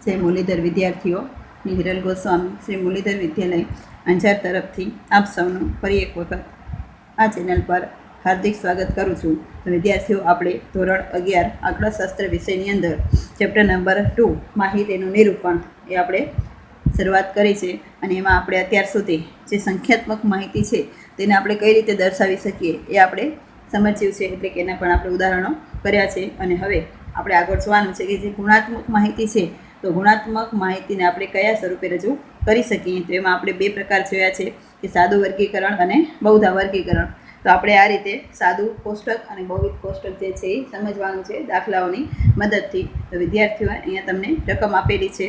શ્રી મુરલીધર વિદ્યાર્થીઓ, હિરલ ગોસ્વામી શ્રી મુરલીધર વિદ્યાલય અંજાર તરફથી આપ સૌનું ફરી એક વખત આ ચેનલ પર હાર્દિક સ્વાગત કરું છું. તો વિદ્યાર્થીઓ, આપણે ધોરણ 11 આંકડાશાસ્ત્ર વિષયની અંદર ચેપ્ટર નંબર 2 માહિતીનું નિરૂપણ એ આપણે શરૂઆત કરી છે. અને એમાં આપણે અત્યાર સુધી જે સંખ્યાત્મક માહિતી છે તેને આપણે કઈ રીતે દર્શાવી શકીએ એ આપણે સમજ્યું છે, એટલે કે એના પણ આપણે ઉદાહરણો કર્યા છે. અને હવે આપણે આગળ જોવાનું છે કે જે ગુણાત્મક માહિતી છે, તો ગુણાત્મક માહિતીને આપણે કયા સ્વરૂપે રજૂ કરી શકીએ. તો એમાં આપણે બે પ્રકાર જોયા છે કે સાદું વર્ગીકરણ અને બહુધા વર્ગીકરણ. તો આપણે આ રીતે સાદું કોષ્ટક અને બહુવિધ કોષ્ટક જે છે એ સમજવાનું છે દાખલાઓની મદદથી. તો વિદ્યાર્થીઓ, અહીંયા તમને રકમ આપેલી છે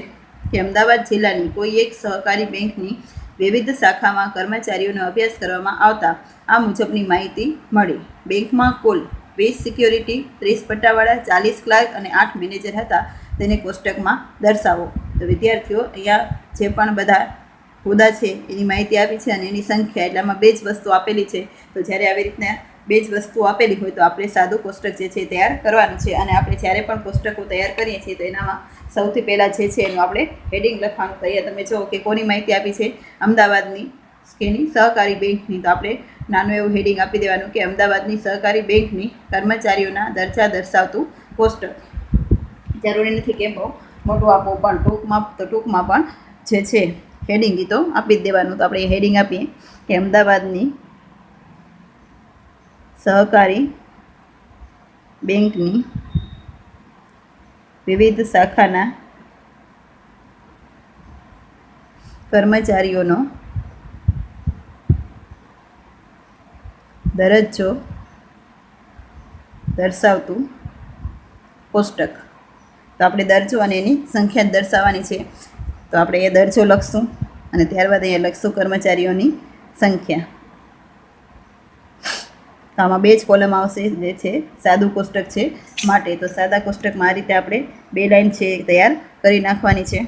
કે અમદાવાદ જિલ્લાની કોઈ એક સહકારી બેંકની વિવિધ શાખામાં કર્મચારીઓનો અભ્યાસ કરવામાં આવતા આ મુજબની માહિતી મળી. બેંકમાં કુલ 20 સિક્યોરિટી, 30 પટ્ટાવાળા, 40 ક્લાર્ક અને 8 મેનેજર હતા. તેને કોષ્ટકમાં દર્શાવો. તો વિદ્યાર્થીઓ, અહીંયા જે પણ બધા હોદ્દા છે એની માહિતી આપી છે અને એની સંખ્યા, એટલે આમાં બે જ વસ્તુ આપેલી છે. તો જ્યારે આવી રીતના બે જ વસ્તુ આપેલી હોય તો આપણે સાદું કોષ્ટક જે છે તૈયાર કરવાનું છે. અને આપણે જ્યારે પણ કોષ્ટકો તૈયાર કરીએ છીએ તો એનામાં સૌથી પહેલાં જે છે એનું આપણે હેડિંગ લખવાનું. તો અહીંયા તમે જુઓ કે કોની માહિતી આપી છે, અમદાવાદની કેની સહકારી બેંકની. તો આપણે નાનું એવું હેડિંગ આપી દેવાનું કે અમદાવાદની સહકારી બેંકની કર્મચારીઓના દરજ્જા દર્શાવતું કોષ્ટક. જરૂરી નથી કે બહુ મોટું આપવું, પણ ટૂંકમાં પણ જે છે હેડિંગ એ તો આપી જ દેવાનું. તો આપણે હેડિંગ આપીએ કે અમદાવાદની સહકારી બેંકની વિવિધ શાખાના કર્મચારીઓનો દરજ્જો દર્શાવતું કોષ્ટક. તો આપણે દરજ્જો અને એની સંખ્યા દર્શાવવાની છે. તો આપણે એ દરજ્જો લખશું અને ત્યારબાદ અહીંયા લખશું કર્મચારીઓની સંખ્યા. તો આમાં બે જ કોલમ આવશે, જે છે સાદું કોષ્ટક છે માટે. તો સાદા કોષ્ટકમાં આ રીતે આપણે બે લાઈન છે તૈયાર કરી નાખવાની છે.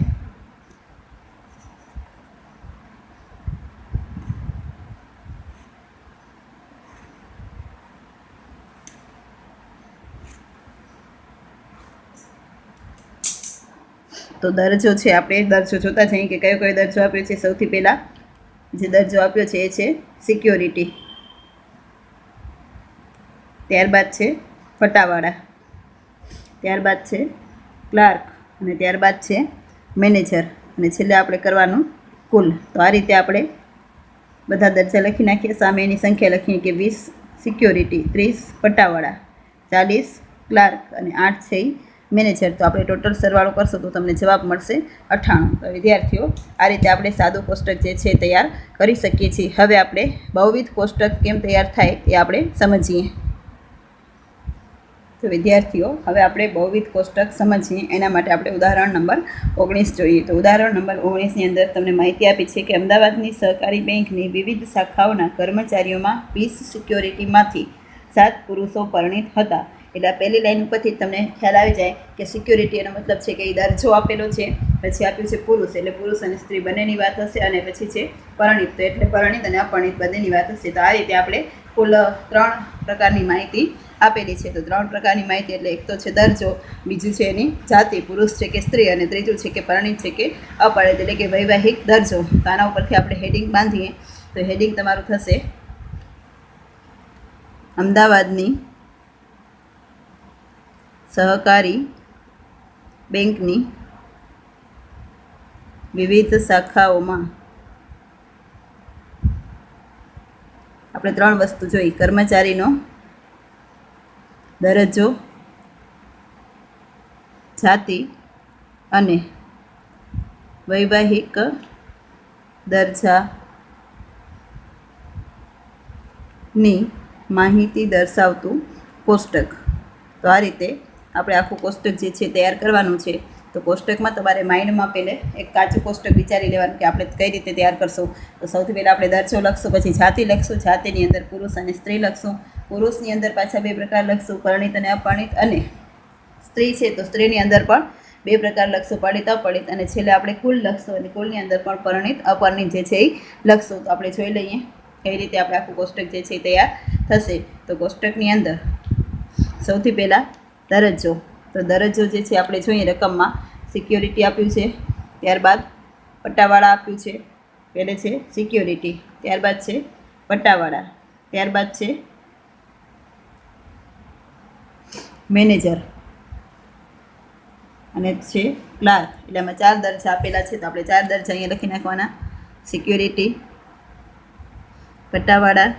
તો દરજ્જો છે, આપણે દરજ્જો જોતા જઈએ કે કયો કયો દરજ્જો આપ્યો છે. સૌથી પહેલાં જે દરજ્જો આપ્યો છે એ છે સિક્યોરિટી, ત્યારબાદ છે પટ્ટાવાળા, ત્યારબાદ છે ક્લાર્ક અને ત્યારબાદ છે મેનેજર, અને છેલ્લે આપણે કરવાનું કુલ. તો આ રીતે આપણે બધા દરજ્જા લખી નાખીએ. સામે એની સંખ્યા લખીએ કે 20 સિક્યોરિટી, 30 પટ્ટાવાળા, 40 ક્લાર્ક અને 8 છે મેનેજર. તો આપણે ટોટલ સરવાળો કરશું તો તમને જવાબ મળશે 98. તો વિદ્યાર્થીઓ, આ રીતે આપણે સાદું કોષ્ટક જે છે તૈયાર કરી શકીએ છીએ. હવે આપણે બહુવિધ કોષ્ટક કેમ તૈયાર થાય એ આપણે સમજીએ. તો વિદ્યાર્થીઓ, હવે આપણે બહુવિધ કોષ્ટક સમજીએ એના માટે આપણે ઉદાહરણ નંબર 19 જોઈએ. તો ઉદાહરણ નંબર 19ની અંદર તમને માહિતી આપી છે કે અમદાવાદની સહકારી બેંકની વિવિધ શાખાઓના કર્મચારીઓમાં 20 સિક્યોરિટીમાંથી 7 પુરુષો પરિણીત હતા. એટલે પહેલી લાઈન ઉપરથી તમને ખ્યાલ આવી જાય કે સિક્યોરિટી એનો મતલબ છે કે એ દરજ્જો આપેલો છે, પછી આપ્યું છે પુરુષ, એટલે પુરુષ અને સ્ત્રી બંનેની વાત હશે, અને પછી છે પરિણીત, તો એટલે પરિણીત અને અપરિણીત બંનેની વાત હશે. તો આ રીતે આપણે કુલ 3 પ્રકારની માહિતી આપેલી છે. તો 3 પ્રકારની માહિતી એટલે એક તો છે દરજ્જો, બીજું છે એની જાતિ, પુરુષ છે કે સ્ત્રી, અને ત્રીજું છે કે પરિણીત છે કે અપરિણીત, એટલે કે વૈવાહિક દરજ્જો. તો આના ઉપરથી આપણે હેડિંગ બાંધીએ. તો હેડિંગ તમારું થશે અમદાવાદની સહકારી બેંકની વિવિધ શાખાઓમાં. આપણે 3 વસ્તુ જોઈ, કર્મચારીનો દરજ્જો, જાતિ અને વૈવાહિક દરજ્જાની માહિતી દર્શાવતું કોષ્ટક. તો આ રીતે આપણે આખું કોષ્ટક જે છે તૈયાર કરવાનું છે. તો કોષ્ટકમાં તમારે માઇન્ડમાં પહેલે એક કાચું કોષ્ટક વિચારી લેવાનું કે આપણે કઈ રીતે તૈયાર કરશું. તો સૌથી પહેલાં આપણે દરજ્જો લખશું, પછી જાતિ લખશું, જાતિની અંદર પુરુષ અને સ્ત્રી લખશું, પુરુષની અંદર પાછા 2 પ્રકાર લખશું, પરિણીત અને અપરિણીત, અને સ્ત્રી છે તો સ્ત્રીની અંદર પણ 2 પ્રકાર લખશું, પરિણીત અપરિણીત, અને છેલ્લે આપણે કુલ લખશું, અને કુલની અંદર પણ પરિણીત અપરિણીત જે છે એ લખશું. તો આપણે જોઈ લઈએ કઈ રીતે આપણે આખું કોષ્ટક જે છે એ તૈયાર થશે. તો કોષ્ટકની અંદર સૌથી પહેલાં દરજ્જો. તો દરજ્જો જે છે આપણે જોઈએ રકમમાં સિક્યોરિટી આપ્યું છે, ત્યારબાદ પટ્ટાવાળા આપ્યું છે. પહેલે છે સિક્યોરિટી, ત્યારબાદ છે પટ્ટાવાળા, ત્યારબાદ છે મેનેજર અને છે ક્લાર્ક. એટલે આમાં 4 દરજ્જા આપેલા છે, તો આપણે 4 દરજ્જા અહીંયા લખી નાખવાના: સિક્યોરિટી, પટ્ટાવાળા,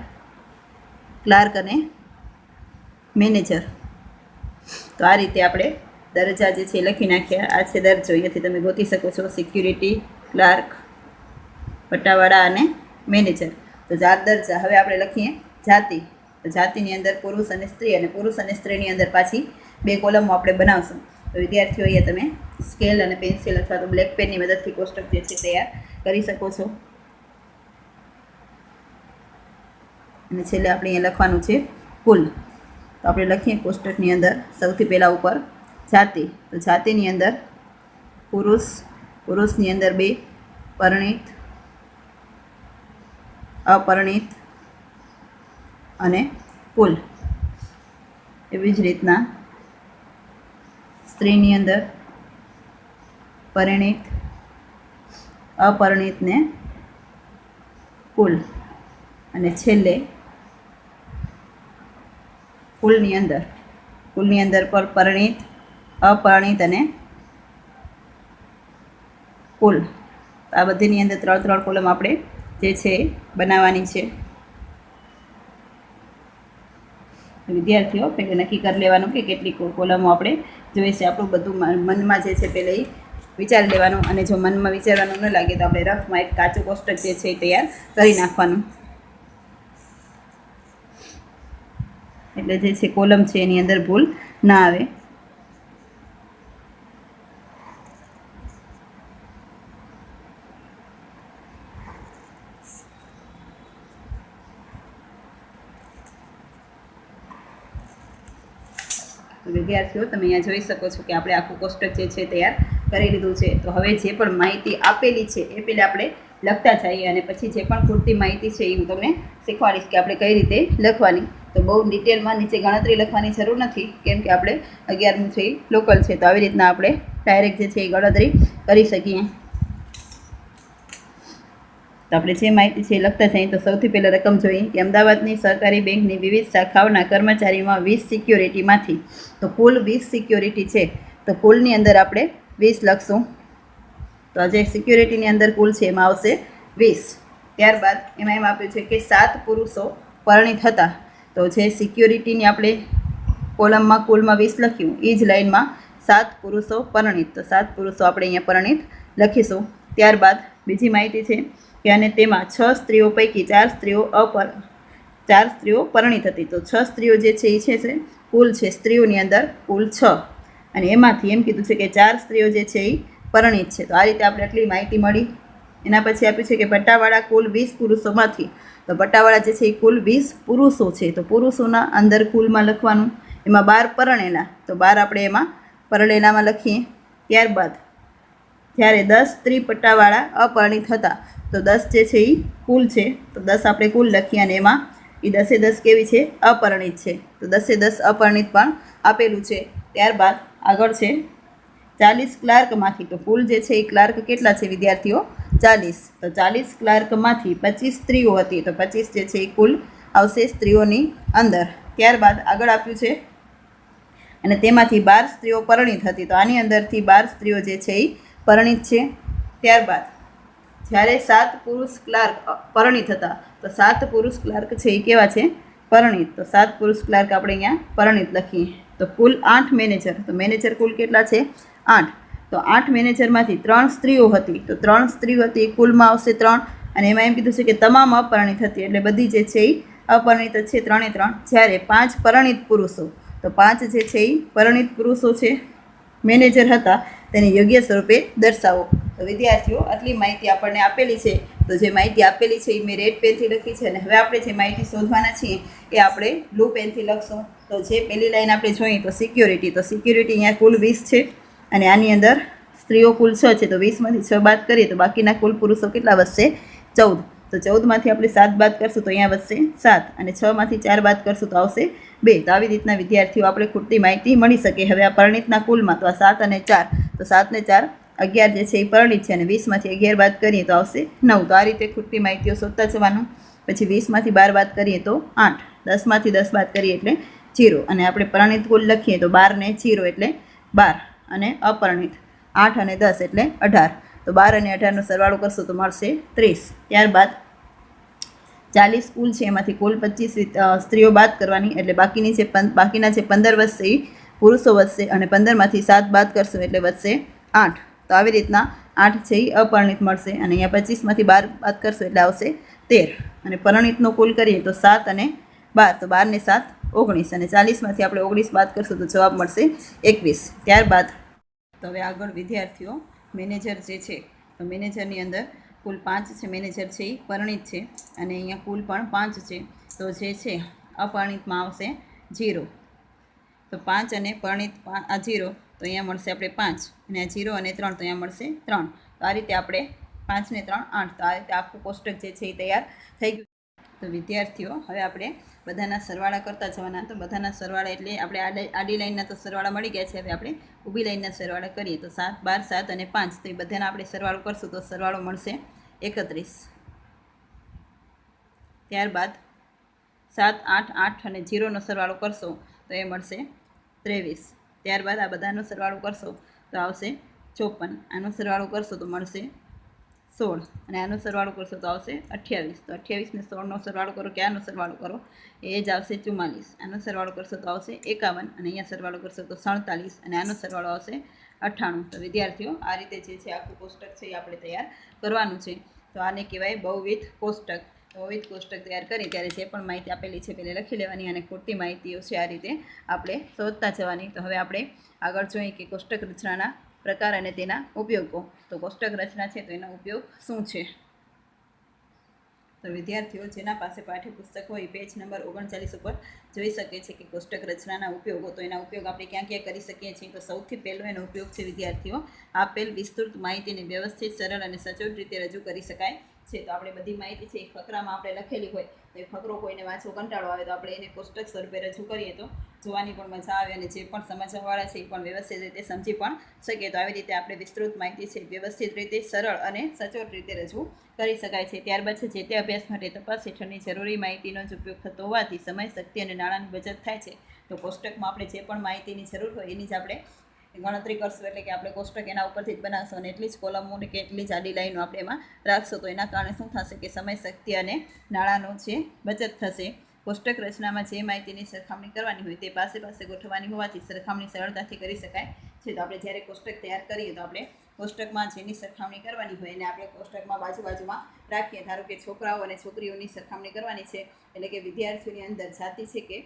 ક્લાર્ક અને મેનેજર. તો આ રીતે આપણે દરજ્જા જે છે એ લખી નાખ્યા. આ છે દરજ્જો, અહીંયાથી તમે ગોતી શકો છો: સિક્યુરિટી, ક્લાર્ક, પટ્ટાવાળા અને મેનેજર. તો 4 દરજ્જા. હવે આપણે લખીએ જાતિ. તો જાતિની અંદર પુરુષ અને સ્ત્રી, અને પુરુષ અને સ્ત્રીની અંદર પાછી 2 કોલમો આપણે બનાવશું. તો વિદ્યાર્થીઓ અહીંયા તમે સ્કેલ અને પેન્સિલ અથવા તો બ્લેક પેનની મદદથી કોષ્ટક જે છે તૈયાર કરી શકો છો. અને છેલ્લે આપણે અહીંયા લખવાનું છે કુલ. તો આપણે લખીએ કોષ્ટકની અંદર સૌથી પહેલાં ઉપર જાતિ. તો જાતિની અંદર પુરુષ, પુરુષની અંદર 2, પરિણીત, અપરિણીત અને કુલ. એવી જ રીતના સ્ત્રીની અંદર પરિણીત, અપરિણીત ને કુલ. અને છેલ્લે કુલની અંદર પર પરિણીત, અપરિણીત અને કુલ. આ બધીની અંદર 3 કોલમ આપણે જે છે બનાવવાની છે. વિદ્યાર્થીઓ પહેલે નક્કી કરી લેવાનું કે કેટલી કોલમો આપણે જોઈએ છે. આપણું બધું મનમાં જે છે પહેલે વિચારી લેવાનું, અને જો મનમાં વિચારવાનું ન લાગે તો આપણે રફમાં એક કાચું કોષ્ટક જે છે એ તૈયાર કરી નાખવાનું. એટલે જે છે કોલમ છે એની અંદર ભૂલ ના આવે. વિદ્યાર્થીઓ તમે અહીંયા જોઈ શકો છો કે આપણે આખું કોષ્ટક જે છે તૈયાર કરી લીધું છે. તો હવે જે પણ માહિતી આપેલી છે એ પહેલાં આપણે લખતા જઈએ, અને પછી જે પણ પૂરતી માહિતી છે એ હું તમને શીખવાડીશ કે આપણે કઈ રીતે લખવાની. તો બહુ ડિટેલમાં નીચે ગણતરી લખવાની જરૂર નથી, કેમ કે આપણે 11મું છે એ લોકલ છે. તો આવી રીતના આપણે ડાયરેક્ટ જે છે એ ગણતરી કરી શકીએ. તો આપણે જે માહિતી છે એ લખતા જઈએ. તો સૌથી પહેલાં રકમ જોઈએ કે અમદાવાદની સહકારી બેંકની વિવિધ શાખાઓના કર્મચારીમાં 20 સિક્યોરિટીમાંથી તો કુલ 20 સિક્યોરિટી છે. તો કુલની અંદર આપણે 20 લખશું. તો જે સિક્યોરિટીની અંદર કુલ છે એમાં આવશે 20. ત્યારબાદ એમાં એમ આપ્યું છે કે 7 પુરુષો પરિણીત હતા. તો જે સિક્યોરિટીની આપણે કોલમમાં કુલમાં 20 લખ્યું, એ જ લાઇનમાં 7 પુરુષો પરિણીત. તો 7 પુરુષો આપણે અહીંયા પરિણીત લખીશું. ત્યારબાદ બીજી માહિતી છે કે અને તેમાં 6 સ્ત્રીઓ પૈકી 4 સ્ત્રીઓ પરિણીત હતી. તો 6 સ્ત્રીઓ જે છે એ છે કુલ છે સ્ત્રીઓની અંદર કુલ 6, અને એમાંથી એમ કીધું છે કે 4 સ્ત્રીઓ જે છે એ પરિણીત છે. તો આ રીતે આપણે આટલી માહિતી મળી. એના પછી આપ્યું છે કે પટ્ટાવાળા કુલ 20 પુરુષોમાંથી. તો પટ્ટાવાળા જે છે એ કુલ 20 પુરુષો છે. તો પુરુષોના અંદર કુલમાં લખવાનું, એમાં 12 પરણેલા. તો 12 આપણે એમાં પરણેલામાં લખીએ. ત્યારબાદ જ્યારે 10 સ્ત્રી પટ્ટાવાળા અપરિણીત હતા. તો 10 જે છે એ કુલ છે. તો 10 આપણે કુલ લખીએ, અને એમાં એ 10 કેવી છે? અપરિણીત છે. તો 10 અપરિણીત પણ આપેલું છે. ત્યારબાદ આગળ છે 40 ક્લાર્કમાંથી. તો કુલ જે છે એ ક્લાર્ક કેટલા છે વિદ્યાર્થીઓ? 40. તો 40 ક્લાર્કમાંથી 25 સ્ત્રીઓ હતી. તો 25 જે છે એ કુલ આવશે સ્ત્રીઓની અંદર. ત્યારબાદ આગળ આપ્યું છે અને તેમાંથી 12 સ્ત્રીઓ પરિણીત હતી. તો આની અંદરથી 12 સ્ત્રીઓ જે છે એ પરિણીત છે. ત્યારબાદ જ્યારે 7 પુરુષ ક્લાર્ક પરિણીત હતા. તો 7 પુરુષ ક્લાર્ક છે એ કેવા છે? પરિણીત. તો 7 પુરુષ ક્લાર્ક આપણે અહીંયા પરિણીત લખીએ. તો કુલ 8 મેનેજર. તો મેનેજર કુલ કેટલા છે? 8. તો 8 મેનેજરમાંથી 3 સ્ત્રીઓ હતી. તો 3 સ્ત્રીઓ હતી કુલમાં આવશે 3, અને એમાં એમ કીધું છે કે તમામ અપરિણીત હતી. એટલે બધી જે છે એ અપરિણીત છે 3 જ્યારે 5 પરિણીત પુરુષો. તો 5 જે છે એ પરિણીત પુરુષો છે મેનેજર હતા, તેને યોગ્ય સ્વરૂપે દર્શાવો. તો વિદ્યાર્થીઓ આટલી માહિતી આપણને આપેલી છે. તો જે માહિતી આપેલી છે એ મેં રેડ પેનથી લખી છે, અને હવે આપણે જે માહિતી શોધવાના છીએ એ આપણે બ્લુ પેનથી લખશું. તો જે પહેલી લાઈન આપણે જોઈએ તો સિક્યોરિટી. તો સિક્યોરિટી અહીંયા કુલ 20 છે, અને આની અંદર સ્ત્રીઓ કુલ 6 છે. તો 20માંથી 6 બાદ કરીએ તો બાકીના કુલ પુરુષો કેટલા વધશે? 14. તો 14માંથી આપણે 7 બાદ કરશું તો અહીંયા વધશે 7, અને 6માંથી 4 બાદ કરશું તો આવશે 2. તો આવી રીતના વિદ્યાર્થીઓ આપણે ખૂટતી માહિતી મળી શકે. હવે આ પરિણીતના કુલમાં તો આ 7 અને 4, તો તો 7 ને 4 11 જે છે એ પરિણીત છે અને 20માંથી 11 બાદ કરીએ તો આવશે 9. તો આ રીતે ખૂટતી માહિતીઓ શોધતા જવાનું. પછી 20માંથી 12 બાદ કરીએ તો 8, 10માંથી 10 બાદ કરીએ એટલે 0 અને આપણે પરિણીત કુલ લખીએ તો 12 ને 0 એટલે 12 અને અપરિણીત 8 અને 10 એટલે 18. તો 12 અને 18નો સરવાળો કરશો તો મળશે 30. ત્યારબાદ 40 કુલ છે એમાંથી કુલ 25 સ્ત્રીઓ બાદ કરવાની એટલે બાકીના જે 15 વધશે એ પુરુષો વધશે અને 15માંથી 7 બાદ કરશું એટલે વધશે 8. તો આવી રીતના 8 છે એ અપરિણીત મળશે અને અહીંયા 25માંથી 12 બાદ કરશું એટલે આવશે 13 અને પરિણીતનો કુલ કરીએ તો 7 અને 12. તો 12 ને 7 19 અને 40માંથી આપણે 19 બાદ કરશું તો જવાબ મળશે 21. ત્યારબાદ તો હવે આગળ વિદ્યાર્થીઓ મેનેજર જે છે તો મેનેજરની અંદર કુલ 5 છે મેનેજર છે એ પરિણીત છે અને અહીંયા કુલ પણ 5 છે. તો જે છે અપરિણીતમાં આવશે 0. તો 5 અને પરિણીત આ 0 તો અહીંયા મળશે આપણે 5 અને આ 0 અને 3 તો અહીંયા મળશે 3. તો આ રીતે આપણે 5 ને 3 8. તો આ રીતે આખું કોષ્ટક જે છે એ તૈયાર થઈ ગયું. તો વિદ્યાર્થીઓ હવે આપણે બધાના સરવાળા કરતા જવાના. તો બધાના સરવાળા એટલે આપણે આડી લાઈનના તો સરવાળા મળી ગયા છે. હવે આપણે ઊભી લાઈનના સરવાળા કરીએ તો 7, 12, 7 અને 5. તો એ બધાના આપણે સરવાળો કરશું તો સરવાળો મળશે 31. ત્યારબાદ 7, 8, 8 અને 0નો સરવાળો કરશો તો એ મળશે 23. ત્યારબાદ આ બધાનો સરવાળો કરશો તો આવશે 54. આનો સરવાળો કરશો તો મળશે 16 અને આનો સરવાળો કરશો તો આવશે 28. તો 28 ને 16નો સરવાળો કરો કે આનો સરવાળો કરો એ જ આવશે 44. આનો સરવાળો કરશો તો આવશે 51 અને અહીંયા સરવાળો કરશો તો 47 અને આનો સરવાળો આવશે 98. તો વિદ્યાર્થીઓ આ રીતે જે છે આખું કોષ્ટક છે એ આપણે તૈયાર કરવાનું છે. તો આને કહેવાય બહુવિધ કોષ્ટક. બહુવિધ કોષ્ટક તૈયાર કરી ત્યારે જે પણ માહિતી આપેલી છે પહેલાં લખી લેવાની અને ખોટી માહિતીઓ છે આ રીતે આપણે શોધતા જવાની. તો હવે આપણે આગળ જોઈએ કે કોષ્ટક રચનાના પ્રકાર અને તેના ઉપયોગો. તો કોષ્ટક રચના છે તો એનો ઉપયોગ શું છે? તો વિદ્યાર્થીઓ જેના પાસે પાઠ્યપુસ્તક હોય પેજ નંબર 39 ઉપર જોઈ શકે છે કે કોષ્ટક રચનાના ઉપયોગો. તો એના ઉપયોગ આપણે ક્યાં ક્યાં કરી શકીએ છીએ? તો સૌથી પહેલો એનો ઉપયોગ છે વિદ્યાર્થીઓ આપેલ વિસ્તૃત માહિતીને વ્યવસ્થિત, સરળ અને સચોટ રીતે રજૂ કરી શકાય છે. તો આપણે બધી માહિતી છે એ ફકરામાં આપણે લખેલી હોય તો એ ફકરો કોઈને વાંચવો કંટાળો આવે તો આપણે એને કોષ્ટક સ્વરૂપે રજૂ કરીએ તો જોવાની પણ મજા આવે અને જે પણ સમજવાવાળા છે એ પણ વ્યવસ્થિત રીતે સમજી પણ શકીએ. તો આવી રીતે આપણે વિસ્તૃત માહિતી છે વ્યવસ્થિત રીતે, સરળ અને સચોટ રીતે રજૂ કરી શકાય છે. ત્યારબાદ છે જે તે અભ્યાસ માટે તપાસ હેઠળની જરૂરી માહિતીનો જ ઉપયોગ થતો હોવાથી સમય, શક્તિ અને નાણાંની બચત થાય છે. તો કોષ્ટકમાં આપણે જે પણ માહિતીની જરૂર હોય એની જ આપણે ગણતરી કરશું એટલે કે આપણે કોષ્ટક એના ઉપરથી જ બનાવશું અને એટલી જ કોલમો કે એટલી જ આડી લાઈનો આપણે એમાં રાખશું. તો એના કારણે શું થશે કે સમય, શક્તિ અને નાણાંનો જે બચત થશે. કોષ્ટક રચનામાં જે માહિતીની સરખામણી કરવાની હોય તે પાસે ગોઠવવાની હોવાથી સરખામણી સરળતાથી કરી શકાય છે. તો આપણે જ્યારે કોષ્ટક તૈયાર કરીએ તો આપણે કોષ્ટકમાં જેની સરખામણી કરવાની હોય એને આપણે કોષ્ટકમાં બાજુમાં રાખીએ. ધારો કે છોકરાઓ અને છોકરીઓની સરખામણી કરવાની છે એટલે કે વિદ્યાર્થીઓની અંદર જાતિ છે કે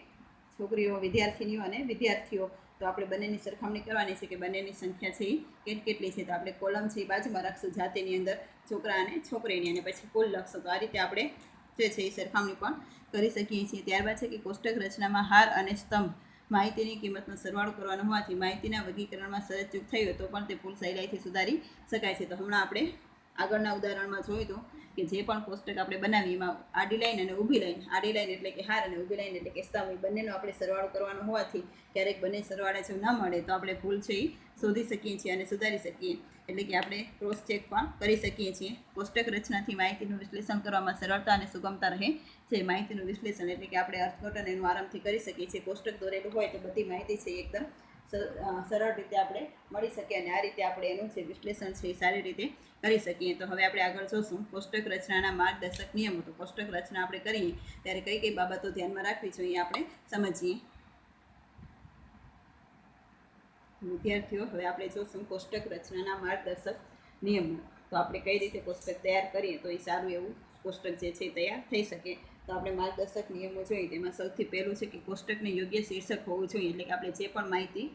છોકરીઓ, વિદ્યાર્થીનીઓ અને વિદ્યાર્થીઓ. તો આપણે બંનેની સરખામણી કરવાની છે કે બંનેની સંખ્યા છે એ કેટલી છે. તો આપણે કોલમ છે એ બાજુમાં રાખશું જાતિની અંદર છોકરા અને છોકરીની અને પછી કુલ લખશું. તો આ રીતે આપણે જે છે એ સરખામણી પણ કરી શકીએ છીએ. ત્યારબાદ છે કે કોષ્ટક રચનામાં હાર અને સ્તંભ માહિતીની કિંમતનો સરવાળો કરવાનો હોવાથી માહિતીના વર્ગીકરણમાં સહેજ ચૂક થઈ હોય તો પણ તે ભૂલ સહેલાઈથી સુધારી શકાય છે. તો હમણાં આપણે આગળના ઉદાહરણમાં જોયું હતું કે જે પણ કોષ્ટક આપણે બનાવીએ એમાં આડી લાઈન અને ઊભી લાઈન, આડી લાઈન એટલે કે હાર અને ઊભી લાઈન એટલે કે સ્તંભ, એ બંનેનો આપણે સરવાળો કરવાનો હોવાથી ક્યારેક બંને સરવાળે જો ન મળે તો આપણે ભૂલ છે એ શોધી શકીએ છીએ અને સુધારી શકીએ. એટલે કે આપણે ક્રોસ ચેક પણ કરી શકીએ છીએ. કોષ્ટક રચનાથી માહિતીનું વિશ્લેષણ કરવામાં સરળતા અને સુગમતા રહે છે. માહિતીનું વિશ્લેષણ એટલે કે આપણે અર્થઘટન એનું આરામથી કરી શકીએ છીએ. કોષ્ટક દોરેલું હોય તો બધી માહિતી છે એકદમ સરળ રીતે આપણે મળી શકે અને આ રીતે આપણે એનું જે વિશ્લેષણ છે એ સારી રીતે કરી શકીએ. તો હવે આપણે આગળ જોશું કોષ્ટક રચનાના માર્ગદર્શક નિયમો. તો કોષ્ટક રચના આપણે કરીએ ત્યારે કઈ કઈ બાબતો ધ્યાનમાં રાખવી જોઈએ આપણે સમજીએ. વિદ્યાર્થીઓ હવે આપણે જોશું કોષ્ટક રચનાના માર્ગદર્શક નિયમો. તો આપણે કઈ રીતે કોષ્ટક તૈયાર કરીએ તો એ સારું એવું કોષ્ટક જે છે તૈયાર થઈ શકે. તો આપણે માર્ગદર્શક નિયમો જોઈએ તેમાં સૌથી પહેલું છે કે કોષ્ટકને યોગ્ય શીર્ષક હોવું જોઈએ. એટલે કે આપણે જે પણ માહિતી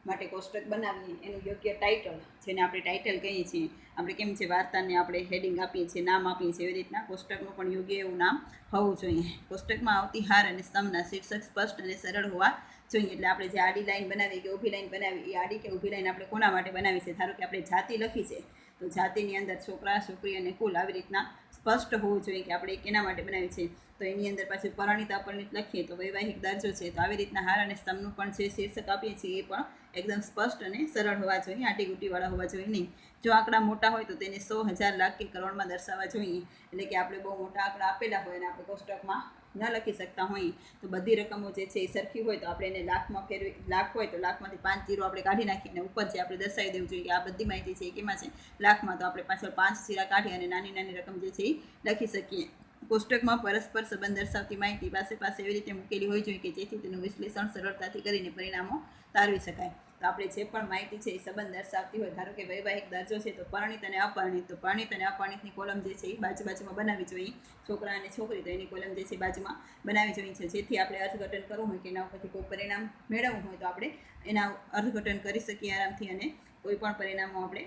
માટે કોષ્ટક બનાવીએ એનું યોગ્ય ટાઇટલ, જેને આપણે ટાઇટલ કહીએ છીએ, આપણે કેમ છે વાર્તાને આપણે હેડિંગ આપીએ છીએ, નામ આપીએ છીએ, એવી રીતના કોષ્ટકનું પણ યોગ્ય એવું નામ હોવું જોઈએ. કોષ્ટકમાં આવતી હાર અને સ્તંભના શીર્ષક સ્પષ્ટ અને સરળ હોવા જોઈએ. એટલે આપણે જે આડી લાઈન બનાવીએ કે ઊભી લાઈન બનાવીએ એ આડી કે ઊભી લાઈન આપણે કોના માટે બનાવી છે. ધારો કે આપણે જાતિ લખી છે તો જાતિની અંદર છોકરા, છોકરી અને કુલ આવી રીતના સ્પષ્ટ હોવું જોઈએ કે આપણે કેના માટે બનાવી છે. તો એની અંદર પાછું પરિણીત, અપરિણીત લખીએ તો વૈવાહિક દરજ્જો છે. તો આવી રીતના હાર અને સ્તંભનું પણ જે શીર્ષક આપીએ છીએ એ પણ એકદમ સ્પષ્ટ અને સરળ હોવા જોઈએ, આંટીઘૂંટીવાળા હોવા જોઈએ નહીં. જો આંકડા મોટા હોય તો તેને 100, 1000, લાખ કે કરોડમાં દર્શાવવા જોઈએ. એટલે કે આપણે બહુ મોટા આંકડા આપેલા હોય અને આપણે કોષ્ટકમાં ન લખી શકતા હોઈએ તો બધી રકમો જે છે એ સરખી હોય તો આપણે એને લાખમાં ફેરવી, લાખ હોય તો લાખમાંથી 5 જીરો આપણે કાઢી નાખીને ઉપર જે આપણે દર્શાવી દેવું જોઈએ કે આ બધી માહિતી છે એ કેમાં છે, લાખમાં. તો આપણે પાછળ 5 જીરા કાઢી અને નાની નાની રકમ જે છે એ લખી શકીએ. કોષ્ટકમાં પરસ્પર સંબંધ દર્શાવતી માહિતી પાસે એવી રીતે મૂકેલી હોવી જોઈએ કે જેથી તેનું વિશ્લેષણ સરળતાથી કરીને પરિણામો તારવી શકાય. તો આપણે જે પણ માહિતી છે એ સંબંધ દર્શાવતી હોય, ધારો કે વૈવાહિક દરજ્જો છે તો પરણિત અને અપરણિત, તો પરણિત અને અપરણિતની કોલમ જે છે એ બાજુમાં બનાવવી જોઈએ. છોકરા અને છોકરી તો એની કોલમ જે છે બાજુમાં બનાવવી જોઈએ છે, જેથી આપણે અર્થઘટન કરવું હોય કે એના ઉપરથી કોઈ પરિણામ મેળવવું હોય તો આપણે એના અર્થઘટન કરી શકીએ આરામથી અને કોઈ પણ પરિણામો આપણે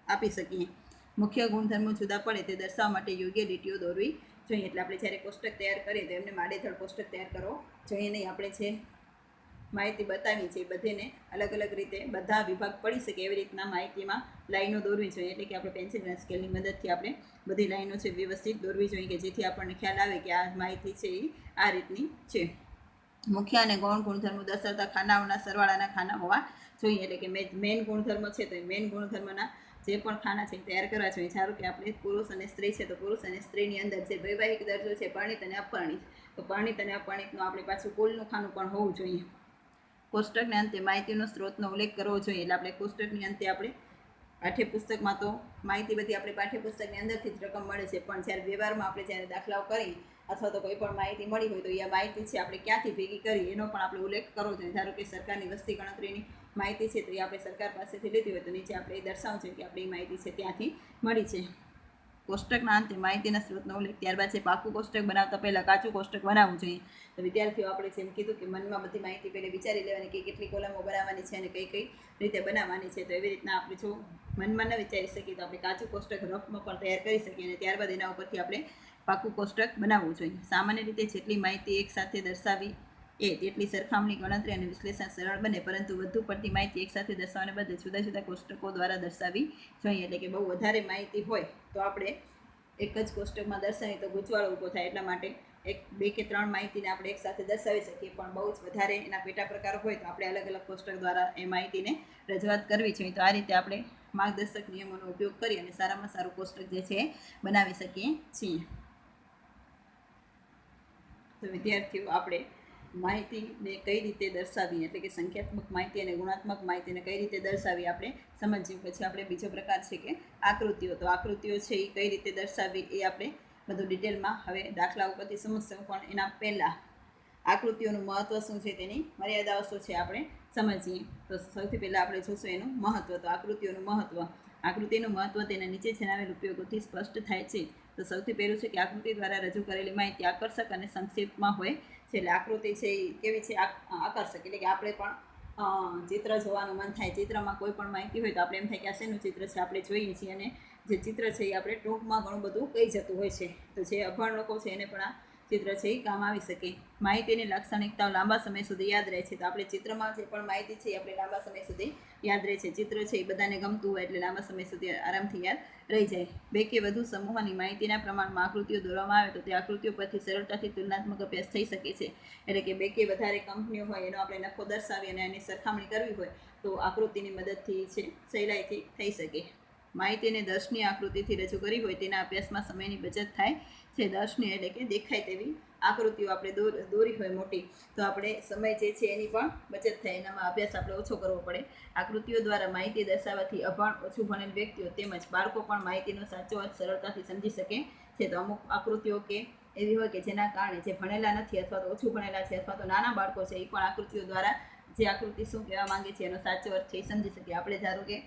આપી શકીએ. મુખ્ય ગુણધર્મો જુદા પડે તે દર્શાવવા માટે યોગ્ય લીટીઓ દોરવી જોઈએ. એટલે આપણે જ્યારે કોષ્ટક તૈયાર કરીએ તો એમને માડેથડ કોષ્ટક તૈયાર કરવો જોઈએ નહીં. આપણે જે માહિતી બતાવી છે એ બધેને અલગ અલગ રીતે બધા વિભાગ પડી શકે એવી રીતના માહિતીમાં લાઈનો દોરવી જોઈએ. એટલે કે આપણે પેન્સિલ અને સ્કેલની મદદથી આપણે બધી લાઈનો છે વ્યવસ્થિત દોરવી જોઈએ કે જેથી આપણને ખ્યાલ આવે કે આ માહિતી છે એ આ રીતની છે. મુખ્ય અને ગૌણ ગુણધર્મો દર્શાવતા ખાનાઓના સરવાળાના ખાના હોવા જોઈએ. એટલે કે મેઇન ગુણધર્મ છે તો એ મેઇન ગુણધર્મના જે પણ ખાના છે તૈયાર કરવા જોઈએ. ધારો કે આપણે પુરુષ અને સ્ત્રી છે તો પુરુષ અને સ્ત્રીની અંદર જે વૈવાહિક દરજ્જો છે પરણિત અને અપરણિત, તો પરણિત અને અપરણિતનું આપણે પાછું કુલનું ખાનું પણ હોવું જોઈએ. કોષ્ટકને અંતે માહિતીનો સ્ત્રોતનો ઉલ્લેખ કરવો જોઈએ. એટલે આપણે કોષ્ટકની અંતે આપણે પાઠ્યપુસ્તકમાં તો માહિતી બધી આપણે પાઠ્યપુસ્તકની અંદરથી જ રકમ મળે છે, પણ જ્યારે વ્યવહારમાં આપણે જ્યારે દાખલાઓ કરીએ અથવા તો કોઈ પણ માહિતી મળી હોય તો એ માહિતી છે આપણે ક્યાંથી ભેગી કરી એનો પણ આપણે ઉલ્લેખ કરવો જોઈએ. ધારો કે સરકારની વસ્તી ગણતરીની માહિતી છે તો એ આપણે સરકાર પાસેથી લીધી હોય તો નીચે આપણે એ દર્શાવવું જોઈએ કે આપણે એ માહિતી છે ત્યાંથી મળી છે. કોષ્ટકના અંતે માહિતીના સ્ત્રોતનો ઉલ્લેખ. ત્યારબાદ છે પાકું કોષ્ટક બનાવતા પહેલાં કાચું કોષ્ટક બનાવવું જોઈએ. તો વિદ્યાર્થીઓ આપણે જેમ કીધું કે મનમાં બધી માહિતી પહેલાં વિચારી લેવાની કે કેટલી કોલમો બનાવવાની છે અને કઈ રીતે બનાવવાની છે. તો એવી રીતના આપણે જો મનમાં ન વિચારી શકીએ તો આપણે કાચું કોષ્ટક રફમાં પણ તૈયાર કરી શકીએ અને ત્યારબાદ એના ઉપરથી આપણે પાકું કોષ્ટક બનાવવું જોઈએ. સામાન્ય રીતે જેટલી માહિતી એકસાથે દર્શાવી તેટલી સરખામણી, ગણતરી અને વિશ્લેષણ સરળ બને, પરંતુ વધુ પડતી માહિતી એકસાથે દર્શાવવાને બદલે જુદા જુદા કોષ્ટકો દ્વારા દર્શાવવી જોઈએ. એટલે કે બહુ વધારે માહિતી હોય તો આપણે એક જ કોષ્ટકમાં દર્શાવીએ તો ગૂંચવાડો ઊભો થાય. એટલા માટે 1, 2 કે 3 માહિતીને આપણે એકસાથે દર્શાવી શકીએ, પણ બહુ જ વધારે એના પેટા પ્રકાર હોય તો આપણે અલગ અલગ કોષ્ટક દ્વારા એ માહિતીને રજૂઆત કરવી જોઈએ. તો આ રીતે આપણે માર્ગદર્શક નિયમોનો ઉપયોગ કરી અને સારામાં સારું કોષ્ટક જે છે એ બનાવી શકીએ છીએ. તો વિદ્યાર્થીઓ આપણે માહિતીને કઈ રીતે દર્શાવી, એટલે કે સંખ્યાત્મક માહિતી અને ગુણાત્મક માહિતીને કઈ રીતે દર્શાવી આપણે સમજીએ. પછી આપણે બીજો પ્રકાર છે કે આકૃતિઓ. તો આકૃતિઓ છે એ કઈ રીતે દર્શાવી એ આપણે બધું ડિટેલમાં હવે દાખલા ઉપરથી સમજશું, પણ એના પહેલાં આકૃતિઓનું મહત્ત્વ શું છે, તેની મર્યાદાઓ શું છે આપણે સમજીએ. તો સૌથી પહેલાં આપણે જોશું એનું મહત્ત્વ. તો આકૃતિઓનું મહત્ત્વ. આકૃતિનું મહત્ત્વ તેના નીચે જણાવેલ ઉપયોગોથી સ્પષ્ટ થાય છે. તો સૌથી પહેલું છે કે આકૃતિ દ્વારા રજૂ કરેલી માહિતી આકર્ષક અને સંક્ષિપ્તમાં હોય છે. એટલે આકૃતિ છે એ કેવી છે, આકર્ષક. એટલે કે આપણે પણ ચિત્ર જોવાનું મન થાય. ચિત્રમાં કોઈ પણ માહિતી હોય તો આપણે એમ થાય કે આ શેનું ચિત્ર છે, આપણે જોઈએ છીએ અને જે ચિત્ર છે એ આપણે ટૂંકમાં ઘણું બધું કહી જતું હોય છે. તો જે અભણ લોકો છે એને પણ આ ચિત્ર છે એ કામ આવી શકે. માહિતીની લાક્ષણિકતાઓ લાંબા સમય સુધી યાદ રહે છે. તો આપણે ચિત્રમાં જે પણ માહિતી છે એ આપણે લાંબા સમય સુધી યાદ રહે છે. ચિત્ર છે એ બધાને ગમતું હોય એટલે લાંબા સમય સુધી આરામથી યાદ રહી જાય. 2 કે વધુ સમૂહોની માહિતીના પ્રમાણમાં આકૃતિઓ દોરવામાં આવે તો તે આકૃતિઓ પરથી સરળતાથી તુલનાત્મક અભ્યાસ થઈ શકે છે. એટલે કે 2 કે વધારે કંપનીઓ હોય એનો આપણે નફો દર્શાવી અને એની સરખામણી કરવી હોય તો આકૃતિની મદદથી છે સહેલાઈથી થઈ શકે. માહિતીને દર્શની આકૃતિથી રજૂ કરી હોય તેના અભ્યાસમાં સમયની બચત થાય છે. દર્શની એટલે કે દેખાય તેવી આકૃતિઓ આપણે દોરી હોય મોટી તો આપણે સમય જે છે એની પણ બચત થાય, એનામાં અભ્યાસ આપણે ઓછો કરવો પડે. આકૃતિઓ દ્વારા માહિતી દર્શાવવાથી અભણ, ઓછું ભણેલ વ્યક્તિઓ તેમજ બાળકો પણ માહિતીનો સાચો અર્થ સરળતાથી સમજી શકે છે. તો અમુક આકૃતિઓ કે એવી હોય કે જેના કારણે જે ભણેલા નથી અથવા તો ઓછું ભણેલા છે અથવા તો નાના બાળકો છે એ પણ આકૃતિઓ દ્વારા જે આકૃતિ શું કહેવા માંગે છે એનો સાચો અર્થ છે એ સમજી શકે. આપણે ધારો કે